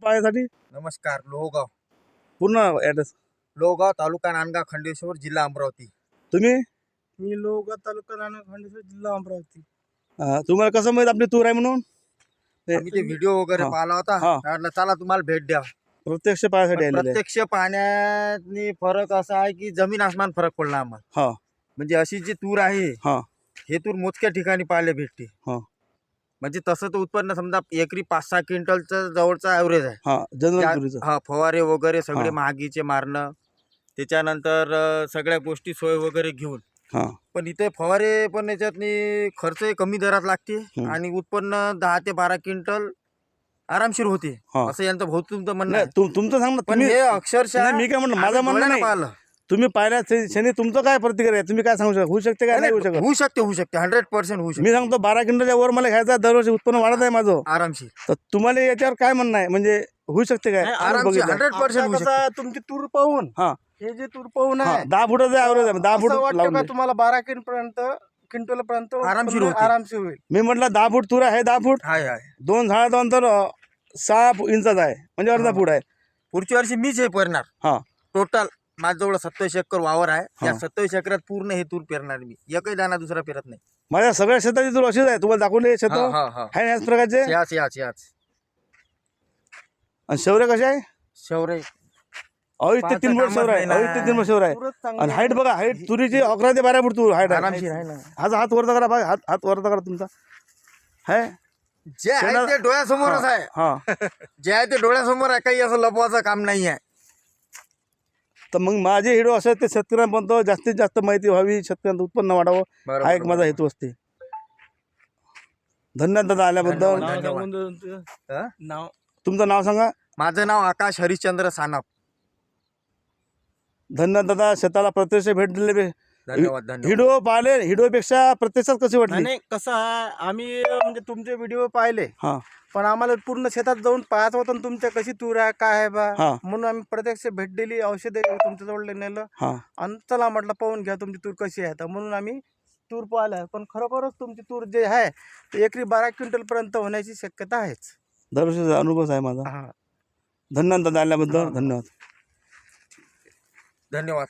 पाहण्यासाठी नमस्कार. लोहगाव पूर्ण ॲड्रेस लोहगाव तालुका नांदगाव खंडेश्वर जिल्हा अमरावती. तुम्ही मी लोहगाव तालुका नांदगाव खंडेश्वर जिल्हा अमरावती. तुम्हाला कसं माहित आपली टूर आहे म्हणून आम्ही ते व्हिडिओ वगैरे हा. पाहिला होता. हा. म्हटलं चला तुम्हाला भेट द्या. प्रत्यक्ष पाहण्यासाठी पण आलेले आहे. प्रत्यक्ष पाहण्यानी फरक असा आहे की जमीन आसमान फरक पडला आम्हाला. हा म्हणजे अशी जी तूर आहे हा हे तूर मोजक्या ठिकाणी पाहायला भेटते. हा म्हणजे तसं तर उत्पन्न समजा एकरी 5-6 क्विंटलचं जवळचा ॲव्हरेज आहे. हा जनरल तुरीचं हा फवारे वगैरे सगळे हा. महागीचे मारणं, त्याच्यानंतर सगळ्या गोष्टी सोय वगैरे घेऊन. हा पण इथे फवारे पण याच्यातनी खर्च कमी दरात लागते आणि उत्पन्न 10 ते 12 क्विंटल आरामशीर होते. हा. असं यांचं बहुत तुमचं म्हणणं नाही आहे. तुमचं सांग ना पण तुम्ही. हे अक्षरशः नाही, मी काय म्हणलं माझं आम्ही म्हणणं डोळ्यानं नाही. पाहिलं. तुम्ही पाहिल्या क्षणी तुमचं काय प्रतिक्रिया आहे? तुम्ही काय सांगू शकता? होऊ शकते काय नाही होऊ शकत? होऊ शकते 100% होऊ शकते मी सांगतो 12 क्विंटलच्या वर मला घ्यायचा दरवर्षी उत्पन्न वाढत आहे माझं. आरामशीर. तर तुम्हाला याच्यावर काय म्हणणं आहे? म्हणजे होऊ शकते काय? आरामशीर बघितलं. 100% होऊ शकते. तुमची तूर पाहून हा हे जे तूर पाहून हा आहे 10 फुटाचं ॲव्हरेज आहे. 10 फूट असं वाटतं लावून का दे. तुम्हाला 12 क्विंटल पर्यंत आरामशीर उत्पन्न होते. आरामशीर होईल. मी म्हटलं 10 फूट तूर आहे. 10 फूट हाय हाय. 2 झाडाचं अंतर 6 इंचाचं आहे. म्हणजे अर्धा फूट आहे. पुढच्या वर्षी मीच हे पेरणार. हा टोटल माझ्याजवळ 27 एकर वावर आहे. हा. या 27 एकरात पूर्ण हे तूर पेरणार मी. एकही दाना दुसरा पेरत नाही. माझ्या सगळ्या शेताची तूर अशीच आहे. तुम्हाला दाखवले शेत हा हा हा. आहे याच प्रकारचे. याच आणि शौर्य कसे आहे? शौर्य अडीच ते 3 फूट कामच शौर्य आहे. नाही ना. 2 ते 3 फूट शौर्य आहे. तूरच चांगली आणि आहे. हाईट बघा. हाईट तुरीची 11 ते 12 फूट तूर हाईट आहे. आरामशीर आहे ना. हात वरता करा भाई. हात वरता करा तुमचा. आहे जे आहे ते डोळ्यासमोरच आहे. हा जे आहे ते डोळ्यासमोर आहे. काही असं लपवायचं काम नाही आहे. तर मग माझे हिडो असं ते शेतकऱ्यांपर्यंत जास्तीत जास्त माहिती व्हावी, शेतकऱ्यांचं उत्पन्न वाढावं बरोबर, हा एक माझा हेतू असते. धन्यवाद दादा आल्याबद्दल. धन्यवाद. हा? नाव तुमचं नाव सांगा. माझं नाव आकाश हरिश्चंद्र सानप. धन्यवाद दादा. शेताला प्रत्यक्ष भेट दिले. धन्यवाद धन्यवाद. हिडो पाहिले. हिडोपेक्षा प्रत्यक्षात कशी वाटली? नाही कसं आहे आम्ही म्हणजे तुमचे व्हिडिओ पाहिले हा पण आम्हाला पूर्ण शेतात जाऊन पाहायचं होतं ना तुमच्या कशी तूर आहे काय आहे बा हा म्हणून आम्ही प्रत्यक्ष भेट दिली. औषधे तुमच्या जवळ नेलं हा आणि चला म्हटलं पाहून घ्या तुमची तूर कशी आहे. तर म्हणून आम्ही तूर पाहिलं. पण खरोखरच तुमची तूर जे आहे ते एकरी 12 क्विंटलपर्यंत होण्याची शक्यता आहेच. दरवर्षीचा अनुभव आहे माझा. हा धन्यवाद दादा आल्याबद्दल. धन्यवाद. धन्यवाद.